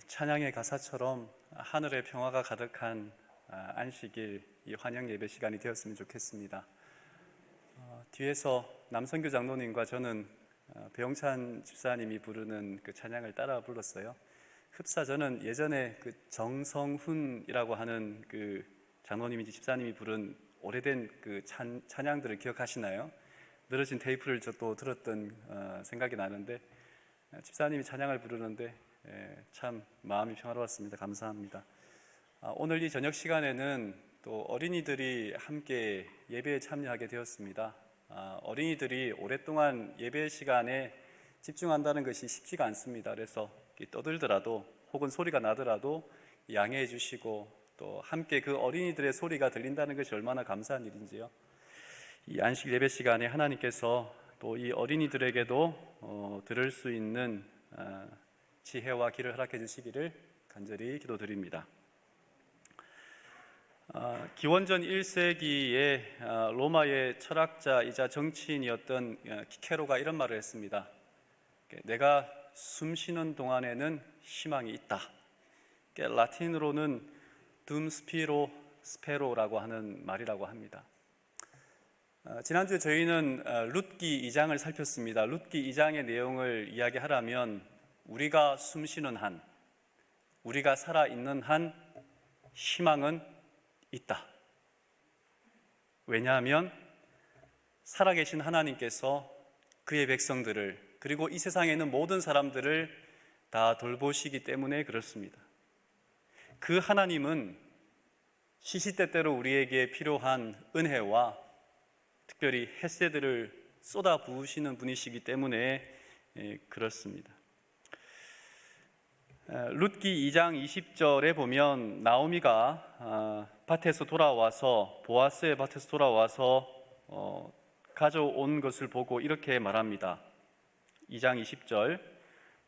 찬양의 가사처럼 하늘의 평화가 가득한 안식일 이 환영 예배 시간이 되었으면 좋겠습니다. 뒤에서 남성교 장로님과 저는 배용찬 집사님이 부르는 그 찬양을 따라 불렀어요. 흡사 저는 예전에 그 정성훈이라고 하는 그 장로님이 집사님이 부른 오래된 그 찬양들을 기억하시나요? 늘어진 테이프를 저도 들었던 생각이 나는데 집사님이 찬양을 부르는데 참 마음이 평화로웠습니다. 감사합니다. 오늘 이 저녁 시간에는 또 어린이들이 함께 예배에 참여하게 되었습니다. 어린이들이 오랫동안 예배 시간에 집중한다는 것이 쉽지가 않습니다. 그래서 떠들더라도 혹은 소리가 나더라도 양해해 주시고 또 함께 그 어린이들의 소리가 들린다는 것이 얼마나 감사한 일인지요. 이 안식 예배 시간에 하나님께서 또 이 어린이들에게도 들을 수 있는 지혜와 길을 허락해 주시기를 간절히 기도드립니다. 기원전 1세기에 로마의 철학자이자 정치인이었던 키케로가 이런 말을 했습니다. 내가 숨 쉬는 동안에는 희망이 있다. 라틴어로는 둠 스피로 스페로라고 하는 말이라고 합니다. 지난주에 저희는 룻기 2장을 살폈습니다. 룻기 2장의 내용을 이야기하라면 우리가 숨 쉬는 한, 우리가 살아있는 한 희망은 있다. 왜냐하면 살아계신 하나님께서 그의 백성들을 그리고 이 세상에 있는 모든 사람들을 다 돌보시기 때문에 그렇습니다. 그 하나님은 시시때때로 우리에게 필요한 은혜와 특별히 헤세드를 쏟아 부으시는 분이시기 때문에 그렇습니다. 룻기 2장 20절에 보면 나오미가 밭에서 돌아와서 보아스의 밭에서 돌아와서 가져온 것을 보고 이렇게 말합니다. 2장 20절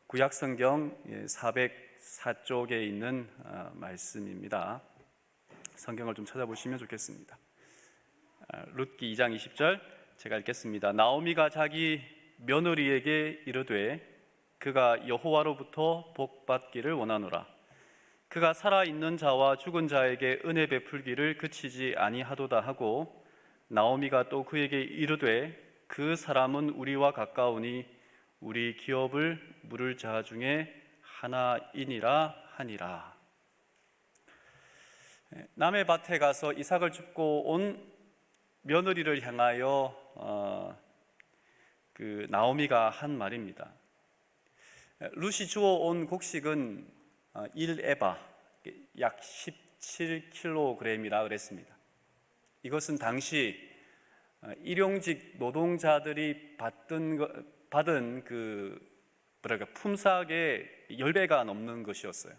구약성경 404쪽에 있는 말씀입니다. 성경을 좀 찾아보시면 좋겠습니다. 룻기 2장 20절 제가 읽겠습니다. 나오미가 자기 며느리에게 이르되 그가 여호와로부터 복받기를 원하노라. 그가 살아있는 자와 죽은 자에게 은혜 베풀기를 그치지 아니하도다 하고 나오미가 또 그에게 이르되 그 사람은 우리와 가까우니 우리 기업을 물을 자 중에 하나이니라 하니라. 남의 밭에 가서 이삭을 줍고 온 며느리를 향하여 그 나오미가 한 말입니다. 룻이 주워온 곡식은 1에바, 약 17kg이라 그랬습니다. 이것은 당시 일용직 노동자들이 받은 품삯의 10배가 넘는 것이었어요.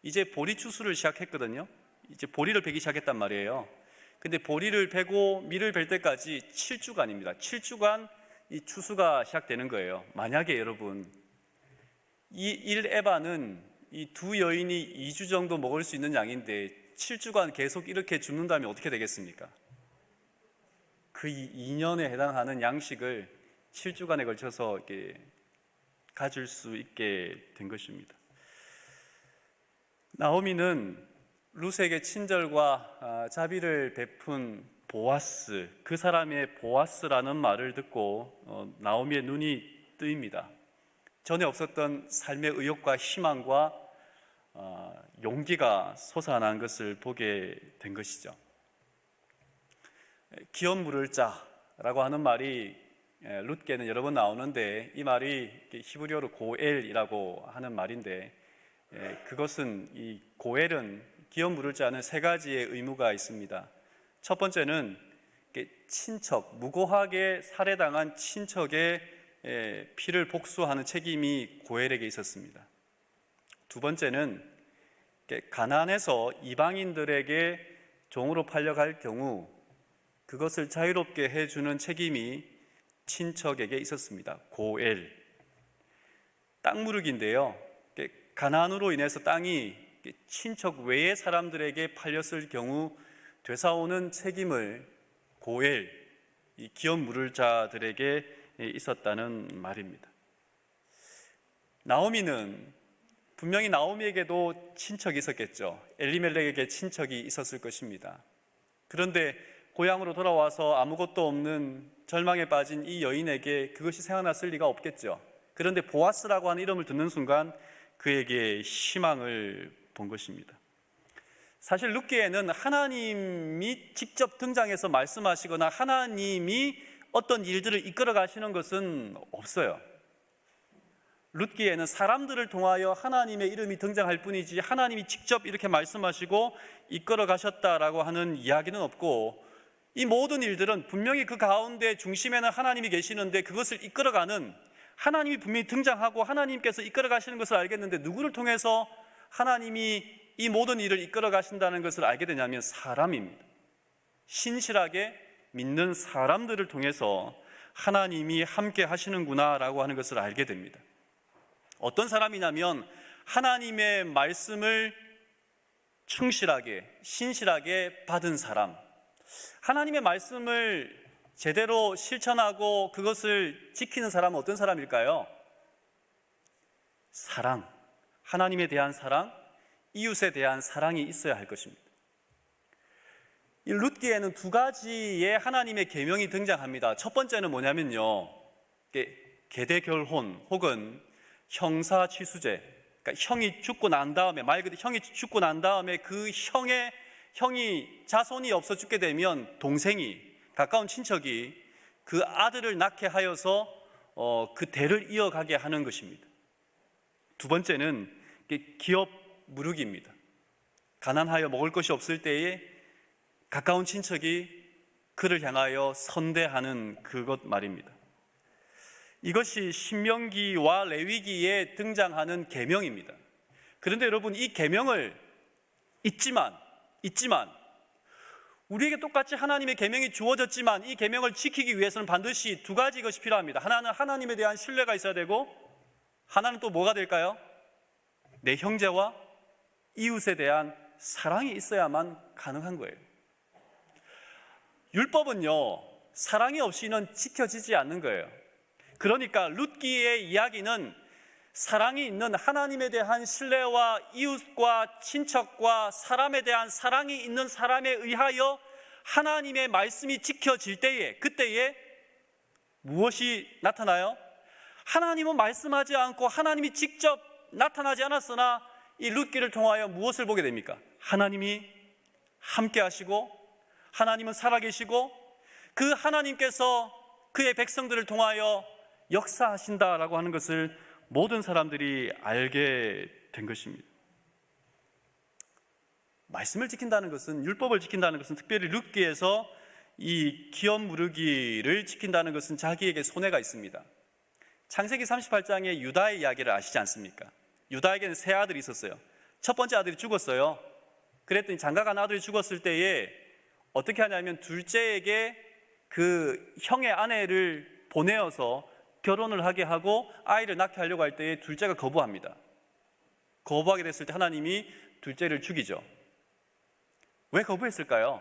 이제 보리 추수를 시작했거든요. 이제 보리를 베기 시작했단 말이에요. 근데 보리를 베고 밀을 벨 때까지 7주간입니다. 7주간 이 추수가 시작되는 거예요. 만약에 여러분 이 1에바는 이 두 여인이 2주 정도 먹을 수 있는 양인데 7주간 계속 이렇게 줍는다면 어떻게 되겠습니까? 그 2년에 해당하는 양식을 7주간에 걸쳐서 이렇게 가질 수 있게 된 것입니다. 나오미는 룻에게 친절과 자비를 베푼 보아스, 그 사람의 보아스라는 말을 듣고 나오미의 눈이 뜨입니다. 전에 없었던 삶의 의욕과 희망과 용기가 솟아난 것을 보게 된 것이죠. 기업 물을 자라고 하는 말이 룻게는 여러 번 나오는데 이 말이 히브리어로 고엘이라고 하는 말인데 그것은 이 고엘은 기업 물을 자는 세 가지의 의무가 있습니다. 첫 번째는 친척, 무고하게 살해당한 친척의 피를 복수하는 책임이 고엘에게 있었습니다. 두 번째는 가나안에서 이방인들에게 종으로 팔려갈 경우 그것을 자유롭게 해주는 책임이 친척에게 있었습니다. 고엘. 땅 무르기인데요. 가나안으로 인해서 땅이 친척 외의 사람들에게 팔렸을 경우 되사오는 책임을 고엘, 이 기업 물을 자들에게 있었다는 말입니다. 나오미는 분명히 나오미에게도 친척이 있었겠죠. 엘리멜렉에게 친척이 있었을 것입니다. 그런데 고향으로 돌아와서 아무것도 없는 절망에 빠진 이 여인에게 그것이 생각났을 리가 없겠죠. 그런데 보아스라고 하는 이름을 듣는 순간 그에게 희망을 본 것입니다. 사실 룻기에는 하나님이 직접 등장해서 말씀하시거나 하나님이 어떤 일들을 이끌어 가시는 것은 없어요. 룻기에는 사람들을 통하여 하나님의 이름이 등장할 뿐이지 하나님이 직접 이렇게 말씀하시고 이끌어 가셨다라고 하는 이야기는 없고, 이 모든 일들은 분명히 그 가운데 중심에는 하나님이 계시는데 그것을 이끌어가는, 하나님이 분명히 등장하고 하나님께서 이끌어 가시는 것을 알겠는데 누구를 통해서 하나님이 이 모든 일을 이끌어 가신다는 것을 알게 되냐면 사람입니다. 신실하게 믿는 사람들을 통해서 하나님이 함께 하시는구나라고 하는 것을 알게 됩니다. 어떤 사람이냐면 하나님의 말씀을 충실하게 신실하게 받은 사람, 하나님의 말씀을 제대로 실천하고 그것을 지키는 사람은 어떤 사람일까요? 사랑, 하나님에 대한 사랑, 이웃에 대한 사랑이 있어야 할 것입니다. 이 룻기에는 두 가지의 하나님의 계명이 등장합니다. 첫 번째는 뭐냐면요, 계대결혼 혹은 형사취수제, 그러니까 형이 죽고 난 다음에, 말 그대로 형이 죽고 난 다음에 그 형이 자손이 없어 죽게 되면 동생이, 가까운 친척이 그 아들을 낳게 하여서 그 대를 이어가게 하는 것입니다. 두 번째는 기업 무르기입니다. 가난하여 먹을 것이 없을 때에 가까운 친척이 그를 향하여 선대하는 그것 말입니다. 이것이 신명기와 레위기에 등장하는 계명입니다. 그런데 여러분, 이 계명을 잊지만 우리에게 똑같이 하나님의 계명이 주어졌지만 이 계명을 지키기 위해서는 반드시 두 가지 것이 필요합니다. 하나는 하나님에 대한 신뢰가 있어야 되고, 하나는 또 뭐가 될까요? 내 형제와 이웃에 대한 사랑이 있어야만 가능한 거예요. 율법은요, 사랑이 없이는 지켜지지 않는 거예요. 그러니까 룻기의 이야기는 사랑이 있는, 하나님에 대한 신뢰와 이웃과 친척과 사람에 대한 사랑이 있는 사람에 의하여 하나님의 말씀이 지켜질 때에, 그때에 무엇이 나타나요? 하나님은 말씀하지 않고 하나님이 직접 나타나지 않았으나 이 룻기를 통하여 무엇을 보게 됩니까? 하나님이 함께 하시고 하나님은 살아계시고 그 하나님께서 그의 백성들을 통하여 역사하신다라고 하는 것을 모든 사람들이 알게 된 것입니다. 말씀을 지킨다는 것은, 율법을 지킨다는 것은, 특별히 룻기에서 이 기업 무르기를 지킨다는 것은 자기에게 손해가 있습니다. 창세기 38장의 유다의 이야기를 아시지 않습니까? 유다에게는 세 아들이 있었어요. 첫 번째 아들이 죽었어요. 그랬더니 장가간 아들이 죽었을 때에 어떻게 하냐면 둘째에게 그 형의 아내를 보내어서 결혼을 하게 하고 아이를 낳게 하려고 할 때에 둘째가 거부합니다. 거부하게 됐을 때 하나님이 둘째를 죽이죠. 왜 거부했을까요?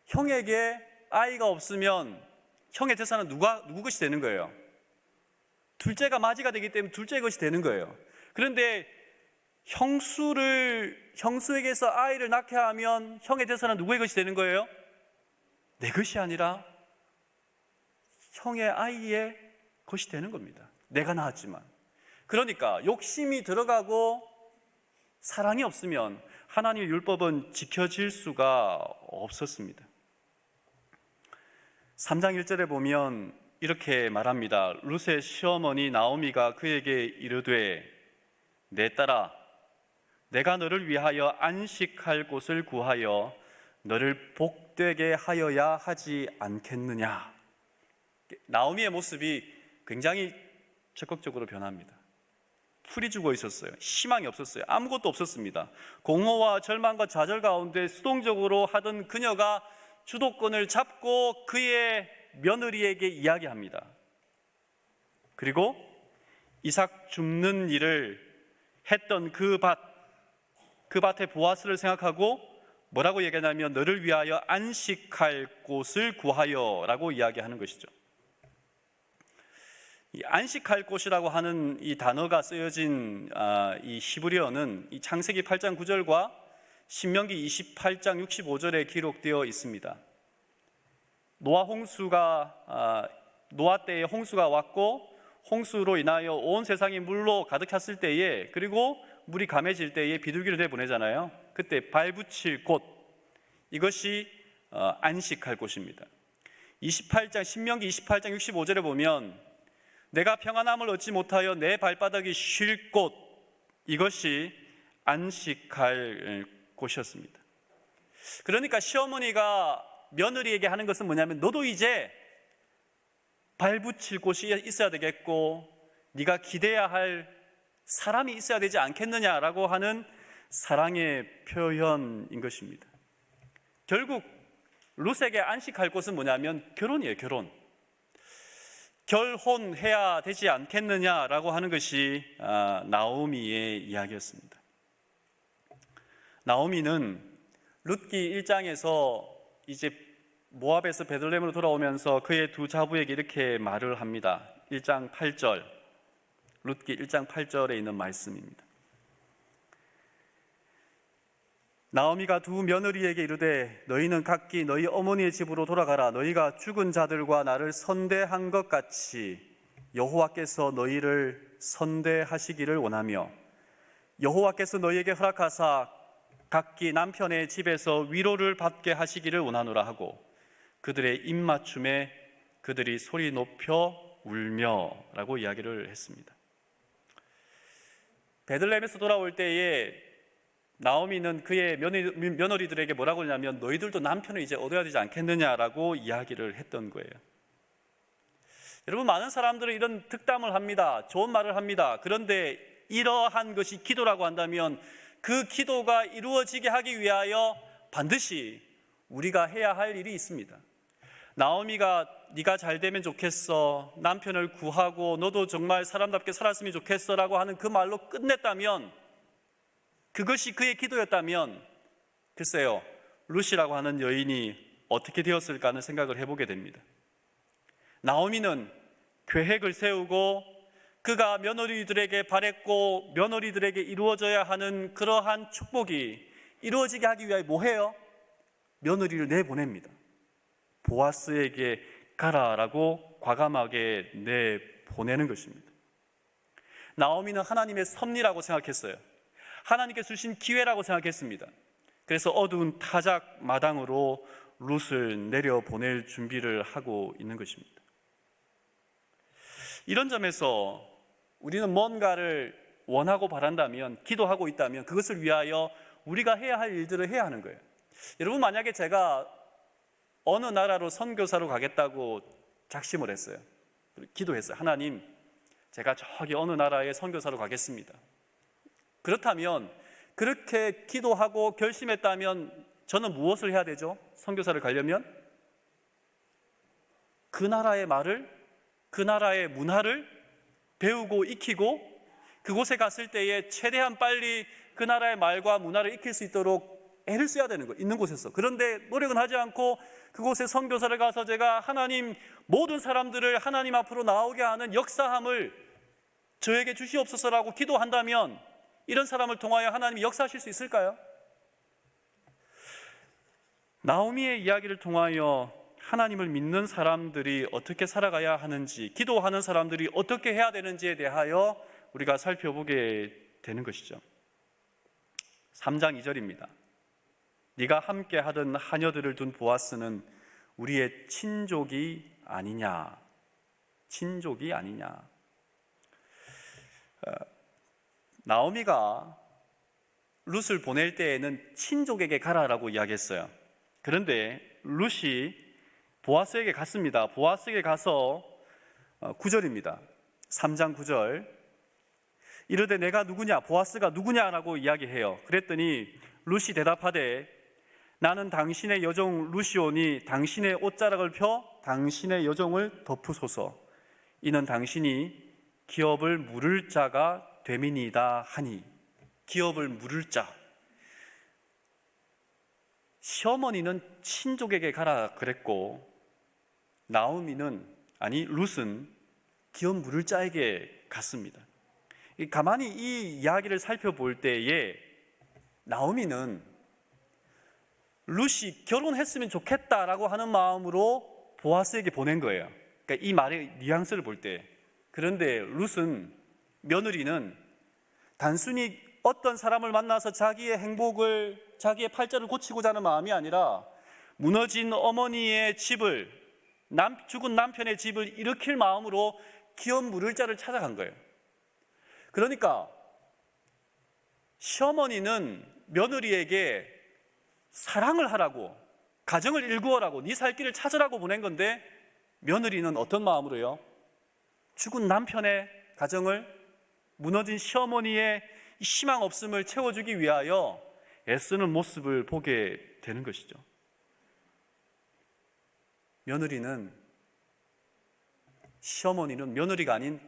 형에게 아이가 없으면 형의 재산은 누구 것이 되는 거예요? 둘째가 맞이가 되기 때문에 둘째 것이 되는 거예요. 그런데 형수에게서 아이를 낳게 하면 형의 재산은 누구의 것이 되는 거예요? 내 것이 아니라 형의 아이의 것이 되는 겁니다. 내가 낳았지만. 그러니까 욕심이 들어가고 사랑이 없으면 하나님의 율법은 지켜질 수가 없었습니다. 3장 1절에 보면 이렇게 말합니다. 룻의 시어머니 나오미가 그에게 이르되 내 딸아, 내가 너를 위하여 안식할 곳을 구하여 너를 복되게 하여야 하지 않겠느냐. 나오미의 모습이 굉장히 적극적으로 변합니다. 풀이 죽어 있었어요. 희망이 없었어요. 아무것도 없었습니다. 공허와 절망과 좌절 가운데 수동적으로 하던 그녀가 주도권을 잡고 그의 며느리에게 이야기합니다. 그리고 이삭 줍는 일을 했던 그 밭의 보아스를 생각하고 뭐라고 얘기하냐면 너를 위하여 안식할 곳을 구하여 라고 이야기하는 것이죠. 이 안식할 곳이라고 하는 이 단어가 쓰여진 이 히브리어는 이 창세기 8장 9절과 신명기 28장 65절에 기록되어 있습니다. 노아 때에 홍수가 왔고 홍수로 인하여 온 세상이 물로 가득 찼을 때에, 그리고 물이 감해질 때에 비둘기를 내보내잖아요. 그때 발붙일 곳, 이것이 안식할 곳입니다. 신명기 28장 65절에 보면 내가 평안함을 얻지 못하여 내 발바닥이 쉴 곳, 이것이 안식할 곳이었습니다. 그러니까 시어머니가 며느리에게 하는 것은 뭐냐면, 너도 이제 발붙일 곳이 있어야 되겠고 네가 기대야 할 사람이 있어야 되지 않겠느냐라고 하는 사랑의 표현인 것입니다. 결국 룻에게 안식할 곳은 뭐냐면 결혼이에요. 결혼해야 되지 않겠느냐라고 하는 것이 나오미의 이야기였습니다. 나오미는 룻기 1장에서 이제 모압에서 베들레헴으로 돌아오면서 그의 두 자부에게 이렇게 말을 합니다. 1장 8절, 룻기 1장 8절에 있는 말씀입니다. 나오미가 두 며느리에게 이르되 너희는 각기 너희 어머니의 집으로 돌아가라. 너희가 죽은 자들과 나를 선대한 것 같이 여호와께서 너희를 선대하시기를 원하며 여호와께서 너희에게 허락하사 각기 남편의 집에서 위로를 받게 하시기를 원하노라 하고 그들의 입맞춤에 그들이 소리 높여 울며 라고 이야기를 했습니다. 베들레헴에서 돌아올 때에 나오미는 그의 며느리들에게 뭐라고 하냐면 너희들도 남편을 이제 얻어야 되지 않겠느냐라고 이야기를 했던 거예요. 여러분, 많은 사람들은 이런 득담을 합니다. 좋은 말을 합니다. 그런데 이러한 것이 기도라고 한다면 그 기도가 이루어지게 하기 위하여 반드시 우리가 해야 할 일이 있습니다. 나오미가 네가 잘 되면 좋겠어, 남편을 구하고 너도 정말 사람답게 살았으면 좋겠어 라고 하는 그 말로 끝냈다면, 그것이 그의 기도였다면 글쎄요, 룻이라고 하는 여인이 어떻게 되었을까 하는 생각을 해보게 됩니다. 나오미는 계획을 세우고 그가 며느리들에게 바랬고 며느리들에게 이루어져야 하는 그러한 축복이 이루어지게 하기 위하여 뭐해요? 며느리를 내보냅니다. 보아스에게 가라라고 과감하게 내보내는 것입니다. 나오미는 하나님의 섭리라고 생각했어요. 하나님께 주신 기회라고 생각했습니다. 그래서 어두운 타작 마당으로 룻을 내려보낼 준비를 하고 있는 것입니다. 이런 점에서 우리는 뭔가를 원하고 바란다면, 기도하고 있다면 그것을 위하여 우리가 해야 할 일들을 해야 하는 거예요. 여러분, 만약에 제가 어느 나라로 선교사로 가겠다고 작심을 했어요. 기도했어요. 하나님, 제가 저기 어느 나라에 선교사로 가겠습니다. 그렇다면, 그렇게 기도하고 결심했다면 저는 무엇을 해야 되죠? 선교사를 가려면 그 나라의 말을, 그 나라의 문화를 배우고 익히고 그곳에 갔을 때에 최대한 빨리 그 나라의 말과 문화를 익힐 수 있도록 애를 써야 되는 거예요. 있는 곳에서. 그런데 노력은 하지 않고 그곳에 선교사를 가서 제가 하나님, 모든 사람들을 하나님 앞으로 나오게 하는 역사함을 저에게 주시옵소서라고 기도한다면 이런 사람을 통하여 하나님이 역사하실 수 있을까요? 나오미의 이야기를 통하여 하나님을 믿는 사람들이 어떻게 살아가야 하는지, 기도하는 사람들이 어떻게 해야 되는지에 대하여 우리가 살펴보게 되는 것이죠. 3장 2절입니다. 네가 함께 하던 하녀들을 둔 보아스는 우리의 친족이 아니냐. 친족이 아니냐. 나오미가 룻을 보낼 때에는 친족에게 가라라고 이야기했어요. 그런데 룻이 보아스에게 갔습니다. 보아스에게 가서 9절입니다. 3장 9절. 이르되 내가 누구냐? 보아스가 누구냐라고 이야기해요. 그랬더니 룻이 대답하되 나는 당신의 여종 룻이오니 당신의 옷자락을 펴 당신의 여종을 덮으소서. 이는 당신이 기업을 물을 자가 됨이니이다 하니. 기업을 물을 자. 시어머니는 친족에게 가라 그랬고 룻은 기업 물을 자에게 갔습니다. 가만히 이 이야기를 살펴볼 때에 나오미는 룻이 결혼했으면 좋겠다라고 하는 마음으로 보아스에게 보낸 거예요. 그러니까 이 말의 뉘앙스를 볼 때. 그런데 룻은, 며느리는 단순히 어떤 사람을 만나서 자기의 행복을, 자기의 팔자를 고치고자 하는 마음이 아니라 무너진 어머니의 집을, 죽은 남편의 집을 일으킬 마음으로 기업 물을 자를 찾아간 거예요. 그러니까 시어머니는 며느리에게 사랑을 하라고, 가정을 일구어라고, 네 살 길을 찾으라고 보낸 건데, 며느리는 어떤 마음으로요? 죽은 남편의 가정을, 무너진 시어머니의 희망 없음을 채워주기 위하여 애쓰는 모습을 보게 되는 것이죠. 시어머니는 며느리가 아닌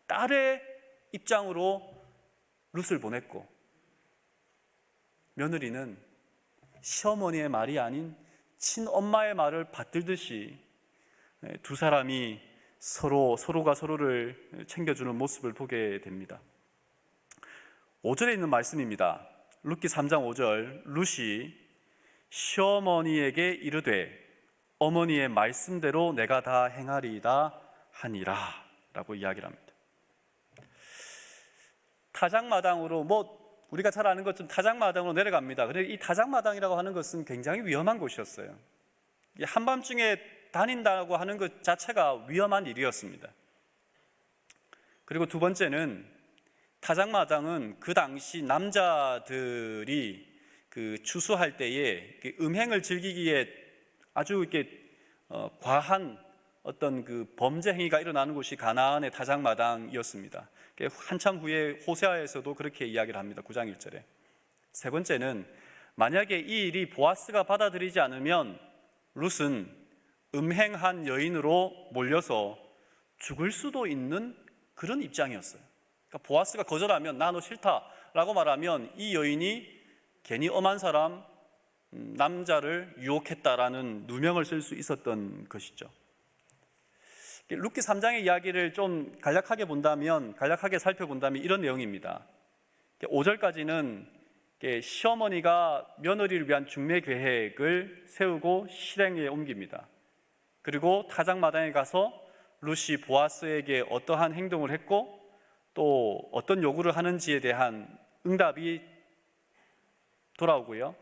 딸의 입장으로 룻을 보냈고, 며느리는 시어머니의 말이 아닌 친엄마의 말을 받들듯이 두 사람이 서로가 서로를 챙겨주는 모습을 보게 됩니다. 5절에 있는 말씀입니다. 룻기 3장 5절, 룻이 시어머니에게 이르되 어머니의 말씀대로 내가 다 행하리이다 하니라 라고 이야기를 합니다. 타작마당으로, 우리가 잘 아는 것처럼 타작마당으로 내려갑니다. 그런데 이 타작마당이라고 하는 것은 굉장히 위험한 곳이었어요. 한밤중에 다닌다고 하는 것 자체가 위험한 일이었습니다. 그리고 두 번째는, 타작마당은 그 당시 남자들이 추수할 때에 음행을 즐기기에 아주 이렇게 과한 어떤 범죄 행위가 일어나는 곳이 가나안의 타작마당이었습니다. 한참 후에 호세아에서도 그렇게 이야기를 합니다. 9장 1절에. 세 번째는, 만약에 이 일이 보아스가 받아들이지 않으면 룻은 음행한 여인으로 몰려서 죽을 수도 있는 그런 입장이었어요. 그러니까 보아스가 거절하면, 나 너 싫다라고 말하면 이 여인이 괜히 엄한 사람, 남자를 유혹했다라는 누명을 쓸 수 있었던 것이죠. 룻기 3장의 이야기를 좀 간략하게 살펴본다면 이런 내용입니다. 5절까지는 시어머니가 며느리를 위한 중매 계획을 세우고 실행에 옮깁니다. 그리고 타작마당에 가서 룻이 보아스에게 어떠한 행동을 했고 또 어떤 요구를 하는지에 대한 응답이 돌아오고요.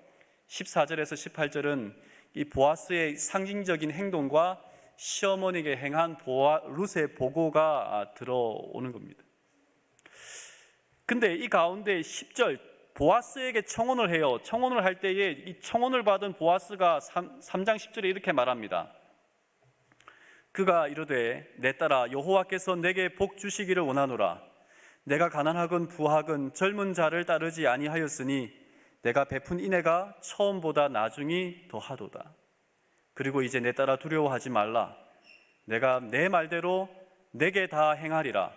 14절에서 18절은 이 보아스의 상징적인 행동과 시어머니에게 행한 룻의 보고가 들어오는 겁니다. 근데 이 가운데 10절, 보아스에게 청혼을 해요. 청혼을 할 때에 이 청혼을 받은 보아스가 3장 10절에 이렇게 말합니다. 그가 이르되 내 딸아 여호와께서 내게 복 주시기를 원하노라. 내가 가난하건 부하건 젊은 자를 따르지 아니하였으니 내가 베푼 인애가 처음보다 나중이 더하도다. 그리고 이제 내 딸아 두려워하지 말라. 내가 내 말대로 내게 다 행하리라.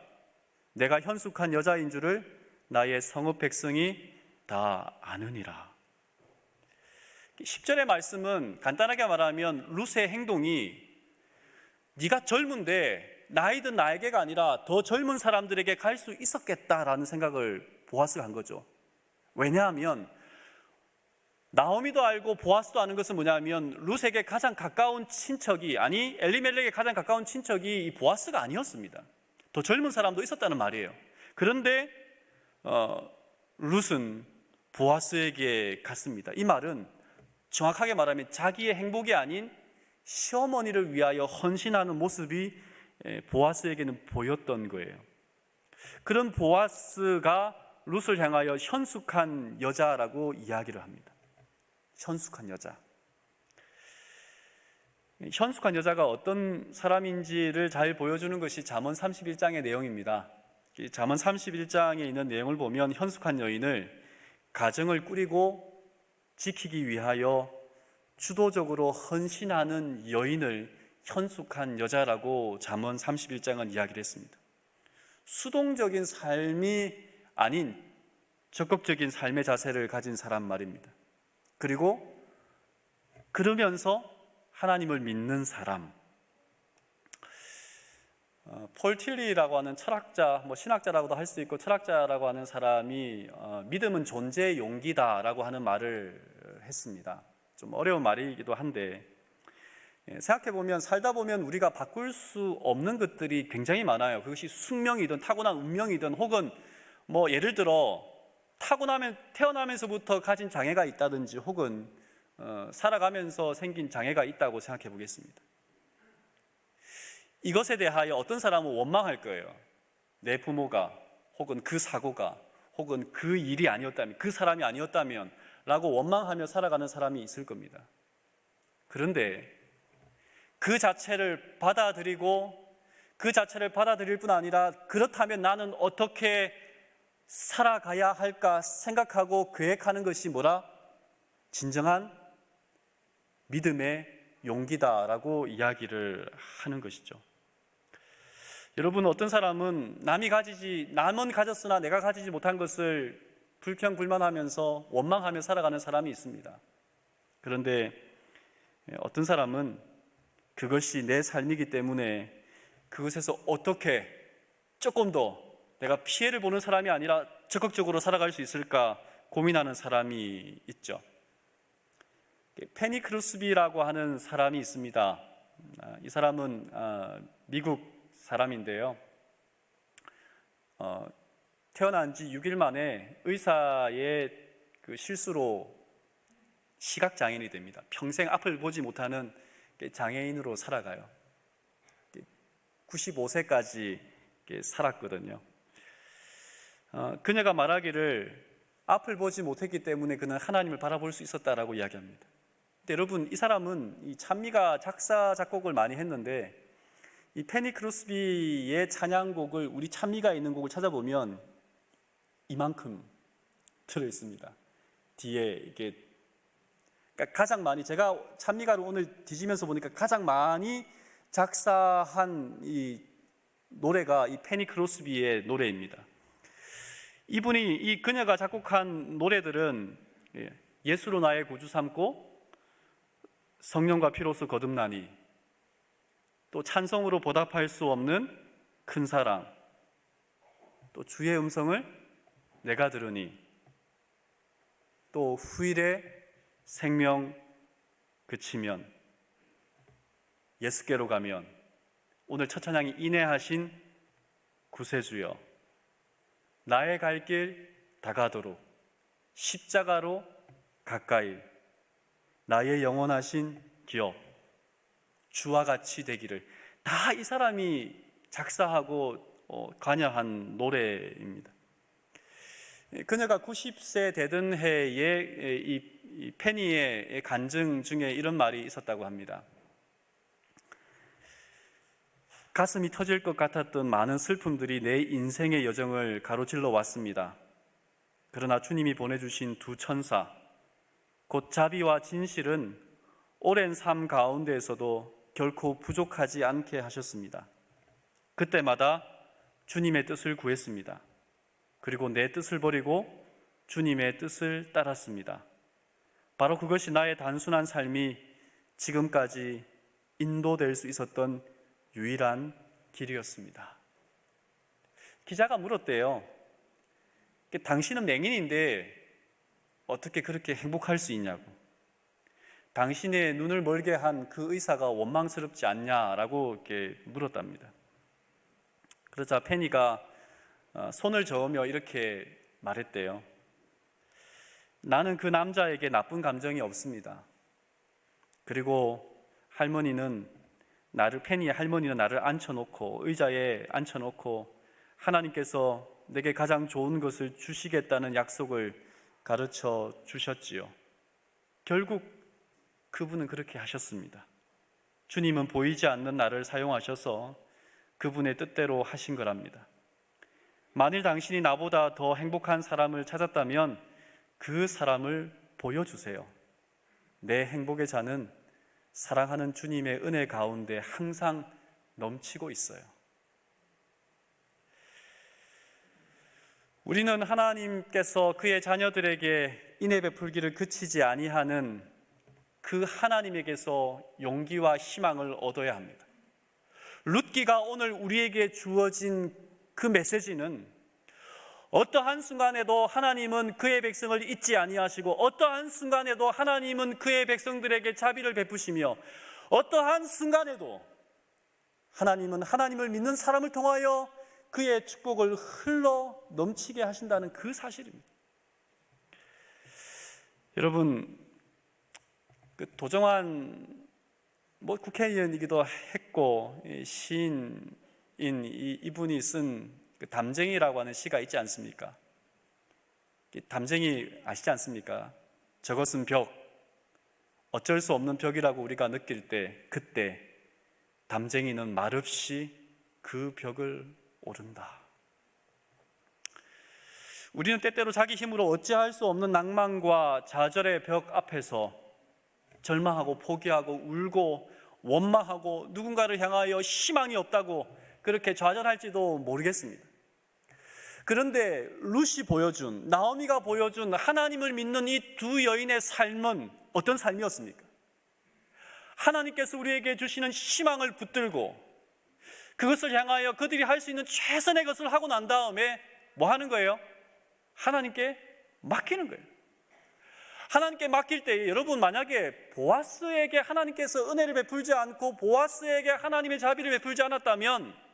내가 현숙한 여자인 줄을 나의 성읍 백성이 다 아느니라. 10절의 말씀은 간단하게 말하면 룻의 행동이 네가 젊은데 나이든 나에게가 아니라 더 젊은 사람들에게 갈 수 있었겠다라는 생각을 보아스가 한 거죠. 왜냐하면 나오미도 알고 보아스도 아는 것은 뭐냐면 룻에게 가장 가까운 친척이, 엘리멜렉에게 가장 가까운 친척이 이 보아스가 아니었습니다. 더 젊은 사람도 있었다는 말이에요. 그런데 룻은 보아스에게 갔습니다. 이 말은 정확하게 말하면 자기의 행복이 아닌 시어머니를 위하여 헌신하는 모습이 보아스에게는 보였던 거예요. 그런 보아스가 룻을 향하여 현숙한 여자라고 이야기를 합니다. 현숙한 여자. 현숙한 여자가 어떤 사람인지를 잘 보여주는 것이 잠언 31장의 내용입니다. 잠언 31장에 있는 내용을 보면 현숙한 여인을 가정을 꾸리고 지키기 위하여 주도적으로 헌신하는 여인을 현숙한 여자라고 잠언 31장은 이야기를 했습니다. 수동적인 삶이 아닌 적극적인 삶의 자세를 가진 사람 말입니다. 그리고 그러면서 하나님을 믿는 사람. 폴 틸리라고 하는 철학자, 신학자라고도 할 수 있고 철학자라고 하는 사람이 믿음은 존재의 용기다라고 하는 말을 했습니다. 좀 어려운 말이기도 한데, 생각해 보면 살다 보면 우리가 바꿀 수 없는 것들이 굉장히 많아요. 그것이 숙명이든 타고난 운명이든 혹은 예를 들어 태어나면서부터 가진 장애가 있다든지 혹은 살아가면서 생긴 장애가 있다고 생각해 보겠습니다. 이것에 대하여 어떤 사람은 원망할 거예요. 내 부모가 혹은 그 사고가 혹은 그 일이 아니었다면, 그 사람이 아니었다면 라고 원망하며 살아가는 사람이 있을 겁니다. 그런데 그 자체를 받아들이고 그 자체를 받아들일 뿐 아니라 그렇다면 나는 어떻게 살아가야 할까 생각하고 계획하는 것이 진정한 믿음의 용기다라고 이야기를 하는 것이죠. 여러분, 어떤 사람은 남은 가졌으나 내가 가지지 못한 것을 불평불만하면서 원망하며 살아가는 사람이 있습니다. 그런데 어떤 사람은 그것이 내 삶이기 때문에 그것에서 어떻게 조금 더 내가 피해를 보는 사람이 아니라 적극적으로 살아갈 수 있을까 고민하는 사람이 있죠. 페니 크로스비라고 하는 사람이 있습니다. 이 사람은 미국 사람인데요. 태어난 지 6일 만에 의사의 그 실수로 시각장애인이 됩니다. 평생 앞을 보지 못하는 장애인으로 살아가요. 95세까지 살았거든요. 그녀가 말하기를 앞을 보지 못했기 때문에 그는 하나님을 바라볼 수 있었다라고 이야기합니다. 근데 여러분, 이 사람은 이 찬미가 작사 작곡을 많이 했는데 이 페니 크로스비의 찬양곡을 우리 찬미가 있는 곡을 찾아보면 이만큼 들어 있습니다. 뒤에 이게 가장 많이, 제가 찬미가를 오늘 뒤지면서 보니까 가장 많이 작사한 이 노래가 이 페니 크로스비의 노래입니다. 그녀가 작곡한 노래들은 예수로 나의 구주 삼고, 성령과 피로써 거듭나니, 또 찬성으로 보답할 수 없는 큰 사랑, 또 주의 음성을 내가 들으니, 또 후일에 생명 그치면, 예수께로 가면, 오늘 첫 찬양이 인내하신 구세주여, 나의 갈 길 다가도록 십자가로 가까이, 나의 영원하신 기업 주와 같이 되기를, 다 이 사람이 작사하고 관여한 노래입니다. 그녀가 90세 되던 해에 이 페니의 간증 중에 이런 말이 있었다고 합니다. 가슴이 터질 것 같았던 많은 슬픔들이 내 인생의 여정을 가로질러 왔습니다. 그러나 주님이 보내주신 두 천사, 곧 자비와 진실은 오랜 삶 가운데에서도 결코 부족하지 않게 하셨습니다. 그때마다 주님의 뜻을 구했습니다. 그리고 내 뜻을 버리고 주님의 뜻을 따랐습니다. 바로 그것이 나의 단순한 삶이 지금까지 인도될 수 있었던 유일한 길이었습니다. 기자가 물었대요. 당신은 맹인인데 어떻게 그렇게 행복할 수 있냐고. 당신의 눈을 멀게 한 그 의사가 원망스럽지 않냐라고 이렇게 물었답니다. 그러자 페니가 손을 저으며 이렇게 말했대요. 나는 그 남자에게 나쁜 감정이 없습니다. 그리고 페니의 할머니는 나를 의자에 앉혀놓고 하나님께서 내게 가장 좋은 것을 주시겠다는 약속을 가르쳐 주셨지요. 결국 그분은 그렇게 하셨습니다. 주님은 보이지 않는 나를 사용하셔서 그분의 뜻대로 하신 거랍니다. 만일 당신이 나보다 더 행복한 사람을 찾았다면 그 사람을 보여주세요. 내 행복의 잔은 사랑하는 주님의 은혜 가운데 항상 넘치고 있어요. 우리는 하나님께서 그의 자녀들에게 인애 베풀기를 그치지 아니하는 그 하나님에게서 용기와 희망을 얻어야 합니다. 룻기가 오늘 우리에게 주어진 그 메시지는 어떠한 순간에도 하나님은 그의 백성을 잊지 아니하시고 어떠한 순간에도 하나님은 그의 백성들에게 자비를 베푸시며 어떠한 순간에도 하나님은 하나님을 믿는 사람을 통하여 그의 축복을 흘러 넘치게 하신다는 그 사실입니다. 여러분, 그 도정환 국회의원이기도 했고 시인인 이분이 쓴 그 담쟁이라고 하는 시가 있지 않습니까? 담쟁이 아시지 않습니까? 저것은 벽, 어쩔 수 없는 벽이라고 우리가 느낄 때 그때 담쟁이는 말없이 그 벽을 오른다. 우리는 때때로 자기 힘으로 어찌할 수 없는 낭만과 좌절의 벽 앞에서 절망하고 포기하고 울고 원망하고 누군가를 향하여 희망이 없다고 그렇게 좌절할지도 모르겠습니다. 그런데 룻이 보여준, 나오미가 보여준 하나님을 믿는 이 두 여인의 삶은 어떤 삶이었습니까? 하나님께서 우리에게 주시는 희망을 붙들고 그것을 향하여 그들이 할 수 있는 최선의 것을 하고 난 다음에 뭐 하는 거예요? 하나님께 맡기는 거예요. 하나님께 맡길 때 여러분, 만약에 보아스에게 하나님께서 은혜를 베풀지 않고 보아스에게 하나님의 자비를 베풀지 않았다면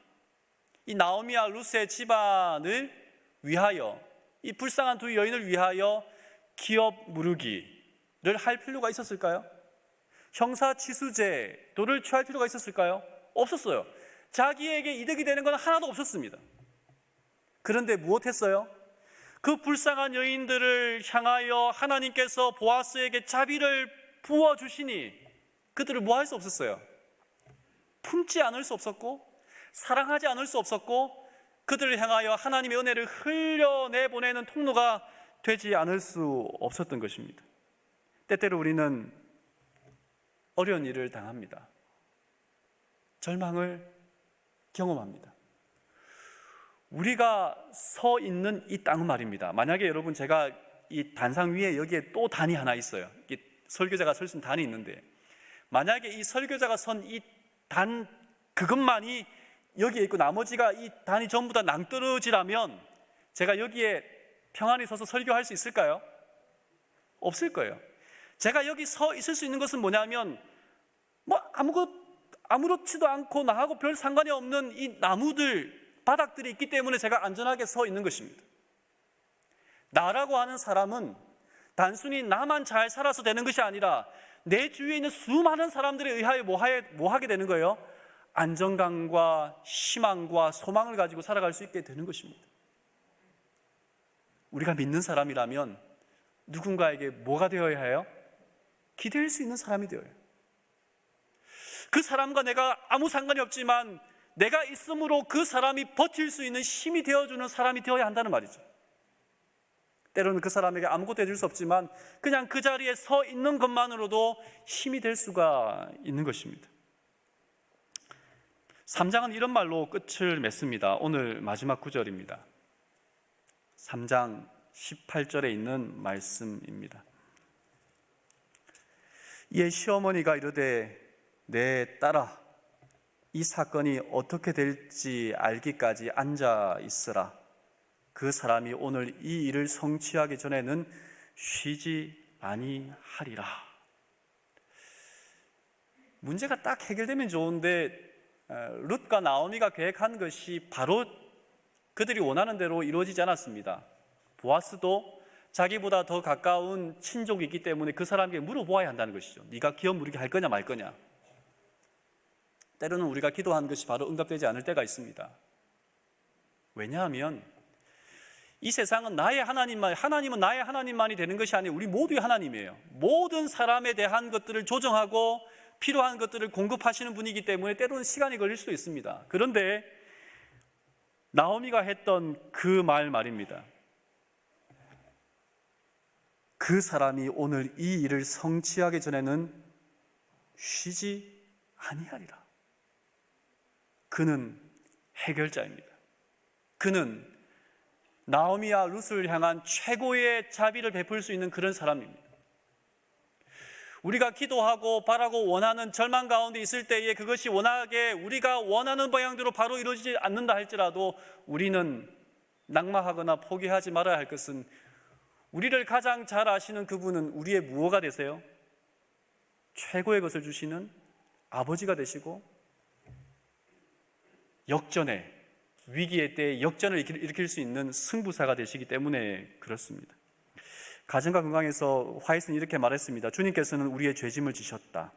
이 나오미와 룻의 집안을 위하여, 이 불쌍한 두 여인을 위하여 기업 무르기를 할 필요가 있었을까요? 형사치수제도를 취할 필요가 있었을까요? 없었어요. 자기에게 이득이 되는 건 하나도 없었습니다. 그런데 무엇했어요? 그 불쌍한 여인들을 향하여 하나님께서 보아스에게 자비를 부어주시니 그들을 뭐 할 수 없었어요? 품지 않을 수 없었고 사랑하지 않을 수 없었고 그들을 향하여 하나님의 은혜를 흘려내보내는 통로가 되지 않을 수 없었던 것입니다. 때때로 우리는 어려운 일을 당합니다. 절망을 경험합니다. 우리가 서 있는 이 땅은 말입니다. 만약에 여러분, 제가 이 단상 위에 여기에 또 단이 하나 있어요. 설교자가 설 수 있는 단이 있는데 만약에 이 설교자가 선 이 단 그것만이 여기에 있고 나머지가 이 단이 전부 다 낭떠러지라면 제가 여기에 평안히 서서 설교할 수 있을까요? 없을 거예요. 제가 여기 서 있을 수 있는 것은 뭐냐면 아무렇지도 않고 나하고 별 상관이 없는 이 나무들, 바닥들이 있기 때문에 제가 안전하게 서 있는 것입니다. 나라고 하는 사람은 단순히 나만 잘 살아서 되는 것이 아니라 내 주위에 있는 수많은 사람들에 의하여 뭐 하게 되는 거예요? 안정감과 희망과 소망을 가지고 살아갈 수 있게 되는 것입니다. 우리가 믿는 사람이라면 누군가에게 뭐가 되어야 해요? 기댈 수 있는 사람이 되어야 해요. 그 사람과 내가 아무 상관이 없지만 내가 있음으로 그 사람이 버틸 수 있는 힘이 되어주는 사람이 되어야 한다는 말이죠. 때로는 그 사람에게 아무것도 해줄 수 없지만 그냥 그 자리에 서 있는 것만으로도 힘이 될 수가 있는 것입니다. 3장은 이런 말로 끝을 맺습니다. 오늘 마지막 구절입니다. 3장 18절에 있는 말씀입니다. 이에 시어머니가 이르되 내 딸아, 이 사건이 어떻게 될지 알기까지 앉아 있으라. 그 사람이 오늘 이 일을 성취하기 전에는 쉬지 아니하리라. 문제가 딱 해결되면 좋은데 룻과 나오미가 계획한 것이 바로 그들이 원하는 대로 이루어지지 않았습니다. 보아스도 자기보다 더 가까운 친족이 있기 때문에 그 사람에게 물어보아야 한다는 것이죠. 네가 기업 무르기 할 거냐 말 거냐. 때로는 우리가 기도한 것이 바로 응답되지 않을 때가 있습니다. 왜냐하면 이 세상은 나의 하나님만, 하나님은 나의 하나님만이 되는 것이 아니라 우리 모두의 하나님이에요. 모든 사람에 대한 것들을 조정하고 필요한 것들을 공급하시는 분이기 때문에 때로는 시간이 걸릴 수도 있습니다. 그런데 나오미가 했던 그 말입니다. 그 사람이 오늘 이 일을 성취하기 전에는 쉬지 아니하리라. 그는 해결자입니다. 그는 나오미와 룻을 향한 최고의 자비를 베풀 수 있는 그런 사람입니다. 우리가 기도하고 바라고 원하는 절망 가운데 있을 때에 그것이 워낙에 우리가 원하는 방향대로 바로 이루어지지 않는다 할지라도 우리는 낙마하거나 포기하지 말아야 할 것은 우리를 가장 잘 아시는 그분은 우리의 무엇가 되세요? 최고의 것을 주시는 아버지가 되시고 역전의 위기의 때에 역전을 일으킬 수 있는 승부사가 되시기 때문에 그렇습니다. 가정과 건강에서 화이트는 이렇게 말했습니다. 주님께서는 우리의 죄짐을 지셨다.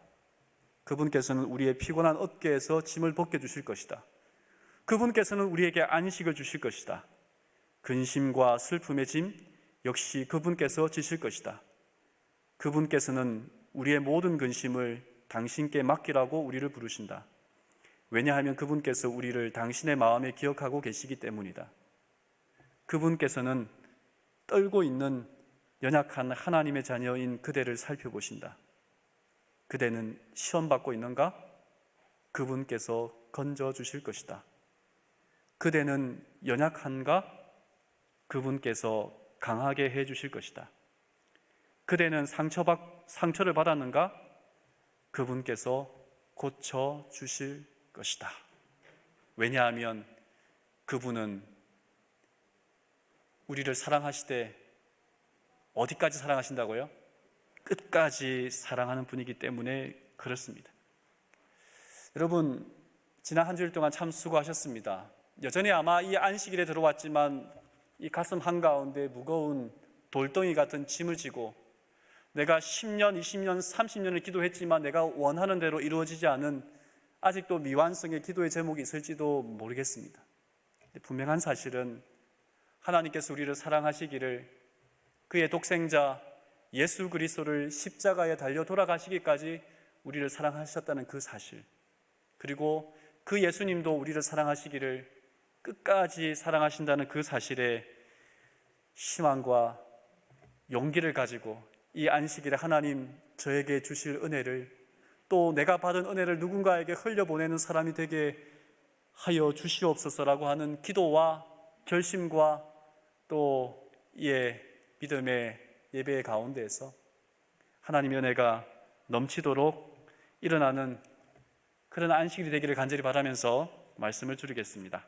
그분께서는 우리의 피곤한 어깨에서 짐을 벗겨주실 것이다. 그분께서는 우리에게 안식을 주실 것이다. 근심과 슬픔의 짐 역시 그분께서 지실 것이다. 그분께서는 우리의 모든 근심을 당신께 맡기라고 우리를 부르신다. 왜냐하면 그분께서 우리를 당신의 마음에 기억하고 계시기 때문이다. 그분께서는 떨고 있는 연약한 하나님의 자녀인 그대를 살펴보신다. 그대는 시험받고 있는가? 그분께서 건져주실 것이다. 그대는 연약한가? 그분께서 강하게 해주실 것이다. 그대는 상처를 받았는가? 그분께서 고쳐주실 것이다. 왜냐하면 그분은 우리를 사랑하시되 어디까지 사랑하신다고요? 끝까지 사랑하는 분이기 때문에 그렇습니다. 여러분, 지난 한 주일 동안 참 수고하셨습니다. 여전히 아마 이 안식일에 들어왔지만 이 가슴 한가운데 무거운 돌덩이 같은 짐을 지고 내가 10년, 20년, 30년을 기도했지만 내가 원하는 대로 이루어지지 않은 아직도 미완성의 기도의 제목이 있을지도 모르겠습니다. 분명한 사실은 하나님께서 우리를 사랑하시기를 그의 독생자 예수 그리스도를 십자가에 달려 돌아가시기까지 우리를 사랑하셨다는 그 사실, 그리고 그 예수님도 우리를 사랑하시기를 끝까지 사랑하신다는 그 사실에 희망과 용기를 가지고 이 안식일에 하나님 저에게 주실 은혜를, 또 내가 받은 은혜를 누군가에게 흘려보내는 사람이 되게 하여 주시옵소서라고 하는 기도와 결심과 또 이에 믿음의 예배의 가운데에서 하나님의 은혜가 넘치도록 일어나는 그런 안식일이 되기를 간절히 바라면서 말씀을 줄이겠습니다.